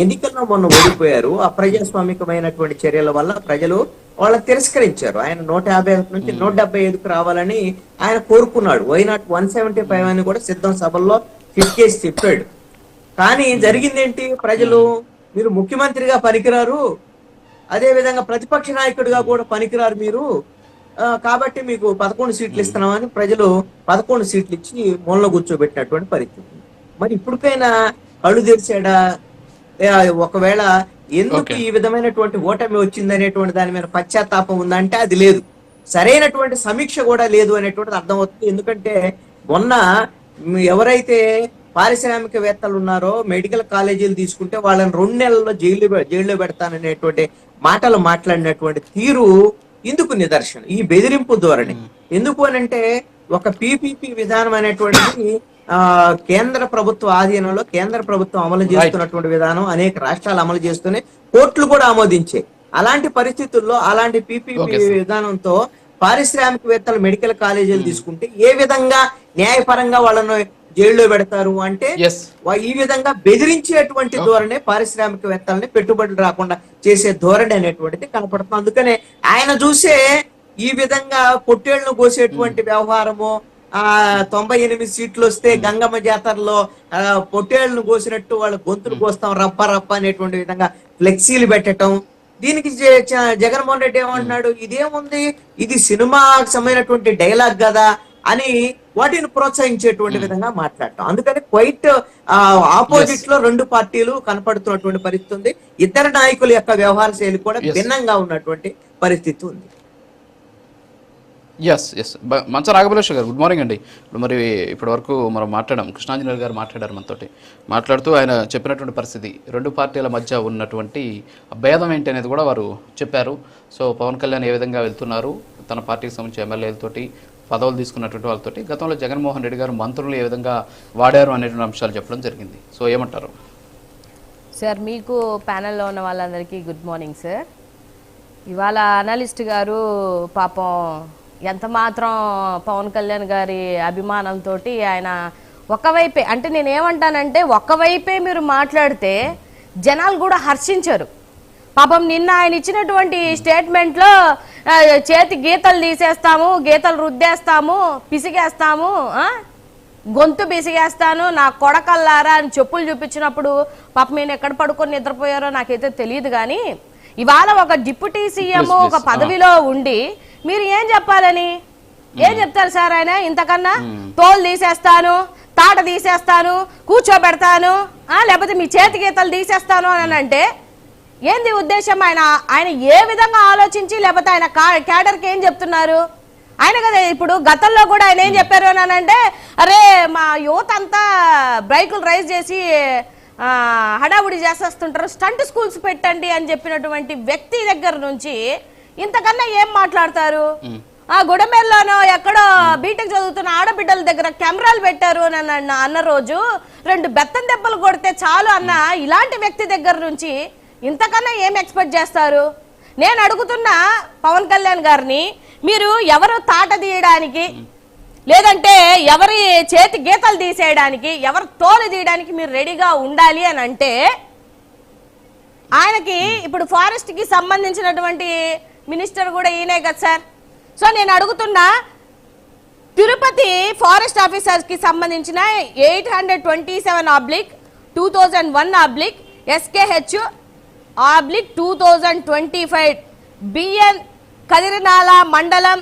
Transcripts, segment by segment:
ఎన్నికల్లో మొన్న ఓడిపోయారు. అప్రజాస్వామికమైనటువంటి చర్యల వల్ల ప్రజలు వాళ్ళని తిరస్కరించారు. ఆయన 151 నుంచి 175కు రావాలని ఆయన కోరుకున్నాడు. వైనాట్ 175 అని కూడా సిద్ధం సభల్లో ఫిట్కేసి చెప్పాడు. కానీ జరిగిందేంటి? ప్రజలు మీరు ముఖ్యమంత్రిగా పనికిరారు, అదే విధంగా ప్రతిపక్ష నాయకుడిగా కూడా పనికిరారు మీరు, కాబట్టి మీకు 11 సీట్లు ఇస్తున్నామని ప్రజలు 11 సీట్లు ఇచ్చి మూలలో కూర్చోబెట్టినటువంటి పరిస్థితి. మరి ఇప్పటికైనా కళ్ళు తెరిచాడా? ఒకవేళ ఎందుకు ఈ విధమైనటువంటి ఓటమి వచ్చింది అనేటువంటి దాని మీద పశ్చాత్తాపం ఉందంటే అది లేదు. సరైనటువంటి సమీక్ష కూడా లేదు అనేటువంటిది అర్థమవుతుంది. ఎందుకంటే మొన్న ఎవరైతే పారిశ్రామికవేత్తలు ఉన్నారో మెడికల్ కాలేజీలు తీసుకుంటే వాళ్ళని 2 నెలల్లో జైల్లో పెడతాననేటువంటి మాటలు మాట్లాడినటువంటి తీరు ఇందుకు నిదర్శనం. ఈ బెదిరింపు ధోరణి ఎందుకు అనంటే ఒక పీపీపీ విధానం అనేటువంటిది కేంద్ర ప్రభుత్వ ఆధీనంలో కేంద్ర ప్రభుత్వం అమలు చేస్తున్నటువంటి విధానం అనేక రాష్ట్రాలు అమలు చేస్తూనే కోర్టులు కూడా ఆమోదించాయి. అలాంటి పరిస్థితుల్లో అలాంటి పీపీపీ విధానంతో పారిశ్రామికవేత్తలు మెడికల్ కాలేజీలు తీసుకుంటే ఏ విధంగా న్యాయపరంగా వాళ్ళను జైల్లో పెడతారు అంటే ఈ విధంగా బెదిరించేటువంటి ధోరణి పారిశ్రామికవేత్తలని పెట్టుబడులు రాకుండా చేసే ధోరణి అనేటువంటిది కనపడుతుంది. అందుకనే ఆయన చూసే ఈ విధంగా పొట్టేళ్లను కోసేటువంటి వ్యవహారము, 98 సీట్లు వస్తే గంగమ్మ జాతరలో పొట్టేళ్లను కోసినట్టు వాళ్ళ గొంతులు కోస్తాం రప్ప రప్ప అనేటువంటి విధంగా ఫ్లెక్సీలు పెట్టడం. దీనికి జగన్మోహన్ రెడ్డి ఏమంటున్నాడు? ఇదేముంది, ఇది సినిమాకి సంబంధించినటువంటి డైలాగ్ కదా అని వాటిని ప్రోత్సహించేటువంటి విధంగా మాట్లాడటం. అందుకని క్వైట్ ఆపోజిట్ లో 2 పార్టీలు కనపడుతున్నటువంటి పరిస్థితి ఉంది. ఇద్దరు నాయకుల యొక్క వ్యవహార శైలి కూడా భిన్నంగా ఉన్నటువంటి పరిస్థితి ఉంది. మంచ నాగభూషణ్ గారు, గుడ్ మార్నింగ్ అండి. ఇప్పుడు మరి ఇప్పటి వరకు మనం మాట్లాడాం, కృష్ణాంజనేయులు గారు మాట్లాడారు మనతోటి. మాట్లాడుతూ ఆయన చెప్పినటువంటి పరిస్థితి, 2 పార్టీల మధ్య ఉన్నటువంటి భేదం ఏంటి అనేది కూడా వారు చెప్పారు. సో పవన్ కళ్యాణ్ ఏ విధంగా వెళ్తున్నారు, తన పార్టీకి సంబంధించిన ఎమ్మెల్యేలతోటి పదవులు తీసుకున్నటువంటి వాళ్ళతోటి, గతంలో జగన్మోహన్ రెడ్డి గారు మంత్రులు ఏ విధంగా వాడారు అనేటువంటి అంశాలు చెప్పడం జరిగింది. సో ఏమంటారు సార్? మీకు ప్యానెల్లో ఉన్న వాళ్ళందరికీ గుడ్ మార్నింగ్ సార్. ఇవాళ అనలిస్ట్ గారు పాపం ఎంత మాత్రం పవన్ కళ్యాణ్ గారి అభిమానంతో ఆయన ఒకవైపే, అంటే నేనేమంటానంటే ఒకవైపే మీరు మాట్లాడితే జనాలు కూడా హర్షించరు. పాపం నిన్న ఆయన ఇచ్చినటువంటి స్టేట్మెంట్లో చేతి గీతలు తీసేస్తాము, గీతలు రుద్దేస్తాము, పిసిగేస్తాము, గొంతు పిసిగేస్తాను నా కొడకల్లారా అని చెప్పులు చూపించినప్పుడు పాపం నేను ఎక్కడ పడుకొని నిద్రపోయారో నాకైతే తెలియదు. కానీ ఇవాళ ఒక డిప్యూటీ సీఎం ఒక పదవిలో ఉండి మీరు ఏం చెప్పాలని, ఏం చెప్తారు సార్? ఆయన ఇంతకన్నా తోలు తీసేస్తాను, తాట తీసేస్తాను, కూర్చోబెడతాను, లేకపోతే మీ చేతి గీతలు తీసేస్తాను అని అంటే ఏంది ఉద్దేశం? ఆయన ఏ విధంగా ఆలోచించి, లేకపోతే ఆయన క్యాడర్కి ఏం చెప్తున్నారు? ఆయన కదా ఇప్పుడు గతంలో కూడా ఆయన ఏం చెప్పారు అని అంటే, అరే మా యువత అంతా బైకులు రైజ్ చేసి హడావుడి చేసేస్తుంటారు, స్టంట్ స్కూల్స్ పెట్టండి అని చెప్పినటువంటి వ్యక్తి దగ్గర నుంచి ఇంతకన్నా ఏం మాట్లాడతారు? గుడమేల్లోనో ఎక్కడో బీటెక్ చదువుతున్న ఆడబిడ్డల దగ్గర కెమెరాలు పెట్టారు అని అన్న రోజు 2 బెత్తం దెబ్బలు కొడితే చాలు అన్న ఇలాంటి వ్యక్తి దగ్గర నుంచి ఇంతకన్నా ఏం ఎక్స్పెక్ట్ చేస్తారు? నేను అడుగుతున్నా పవన్ కళ్యాణ్ గారిని, మీరు ఎవరు తాట తీయడానికి, లేదంటే ఎవరి చేతి గీతలు తీసేయడానికి, ఎవరు తోలు తీయడానికి మీరు రెడీగా ఉండాలి అని అంటే, ఆయనకి ఇప్పుడు ఫారెస్ట్ కి సంబంధించినటువంటి మినిస్టర్ కూడా ఈయనే కదా సార్. సో నేను అడుగుతున్నా, తిరుపతి ఫారెస్ట్ ఆఫీసర్స్ కి సంబంధించిన 820/2025/SKH/2025 బిఎన్ కదిరినాల మండలం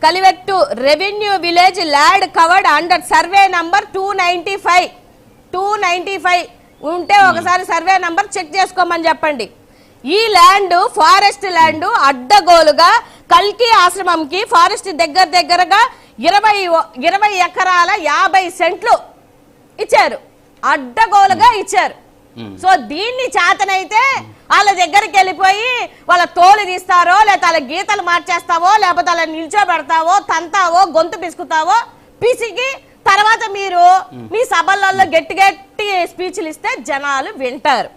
Kalivettu revenue village land covered under survey number 295 ఉంటే ఒకసారి సర్వే నంబర్ చెక్ చేసుకోమని చెప్పండి. ఈ ల్యాండ్ ఫారెస్ట్ ల్యాండ్ అడ్డగోలుగా కల్కి ఆశ్రమంకి ఫారెస్ట్ దగ్గరగా 20 ఎకరాల 50 సెంట్లు ఇచ్చారు, అడ్డగోలుగా ఇచ్చారు. సో దీన్ని చేతనైతే వాళ్ళ దగ్గరికి వెళ్ళిపోయి వాళ్ళ తోలు తీస్తారో, లేకపోతే వాళ్ళ గీతలు మార్చేస్తావో, లేకపోతే వాళ్ళ నిల్చోబెడతావో, తంతావో, గొంతు పిసుకుతావో, పిసికి తర్వాత మీరు మీ సభలలో గట్టి గట్టి స్పీచ్లు ఇస్తే జనాలు వింటారు.